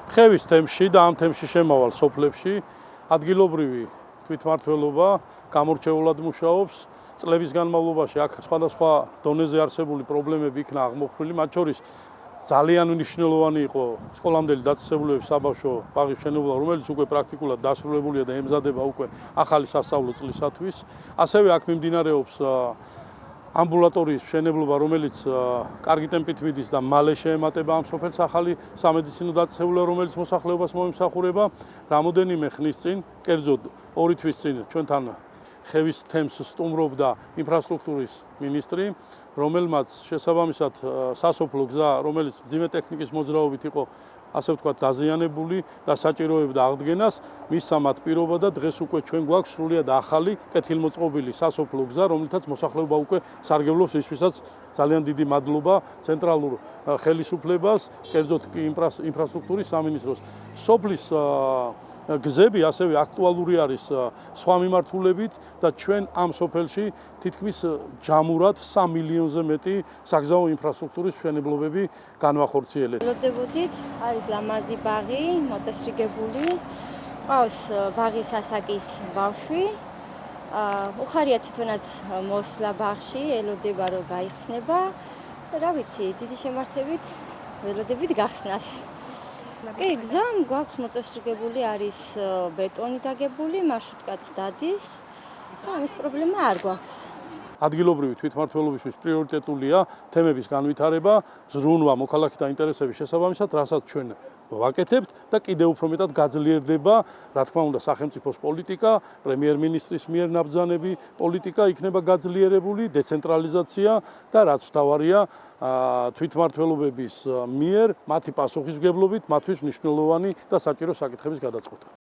ხევის თემში და ამ თემში შემავალ სოფლებში ადგილობრივი თვითმმართველობა გამორჩეულად მუშაობს. წლების განმავლობაში აქ სხვადასხვა დონეზე არსებული პრობლემები იქნა აღმოფხვრილი, მათ შორის ძალიან მნიშვნელოვანი იყო სკოლამდელი დაწესებულებების საბავშვო ბაღის მშენებლობა, რომელიც უკვე პრაქტიკულად დასრულებულია და ემზადება უკვე ახალი სასწავლო წლისათვის. ასევე აქ მიმდინარეობს ამბულატორიის მშენებლობა, რომელიც კარგი ტემპით მიდის და მალე შეემატება ამ სოფელს ახალი სამედიცინო დაწესებულება, რომელიც მოსახლეობას მოემსახურება. რამოდენიმე ხნის წინ, კერძოდ 2 თვის წინ ჩვენთან ხევის თემს სტუმრობდა ინფრასტრუქტურის მინისტრი, რომელმაც შესაბამისად სასოფლო გზა, რომელიც მძიმე ტექნიკის მოძრაობით იყო ასე ვთქვათ დაზიანებული და საჭიროებდა აღდგენას, მისცა მათ პირობა და დღეს უკვე ჩვენ გვაქვს სრულიად ახალი კეთილმოწყობილი სასოფლო გზა, რომლითაც მოსახლეობა უკვე სარგებლობს, ისვისაც ძალიან დიდი მადლობა ცენტრალურ ხელისუფლებას, კერძოდ კი ინფრასტრუქტურის სამინისტროს. სოფლის გზები ასევე აქტუალური არის სხვა მიმართულებით და ჩვენ ამ სოფელში თითქმის ჯამურად 3 მილიონზე მეტი საგზაო ინფრასტრუქტურის მშენებლობები განვახორციელებთ. ველოდებოდით, არის ლამაზი ბაღი, მოწესრიგებული, ყავს ბაღის ასაკის ბავშვი. უხარია თვითონაც მოსვლა ბაღში, ელოდება რომ გაიხსნება. რა ვიცი, დიდი შემართებით ველოდებით გახსნას. კი, გზა გვაქვს მოწესრიგებული, არის ბეტონი დაგებული, მარშრუტკაც დადის და ამის პრობლემა არ გვაქვს. ადგილობრივი თვითმმართველობისთვის პრიორიტეტულია თემების განვითარება, ზრუნვა მოქალაქეთა ინტერესების შესაბამისად, რასაც ჩვენ ვაკეთებთ და კიდევ უფრო მეტად გაძლიერდება, რა თქმა უნდა, სახელმწიფოს პოლიტიკა, პრემიერ-მინისტრის მიერ ნაბრძანები პოლიტიკა იქნება გაძლიერებული, დეცენტრალიზაცია და რაც მთავარია, თვითმმართველობების მიერ მათი პასუხისმგებლობით მათთვის მნიშვნელოვანი და საჭირო საკითხების გადაწყვეტა.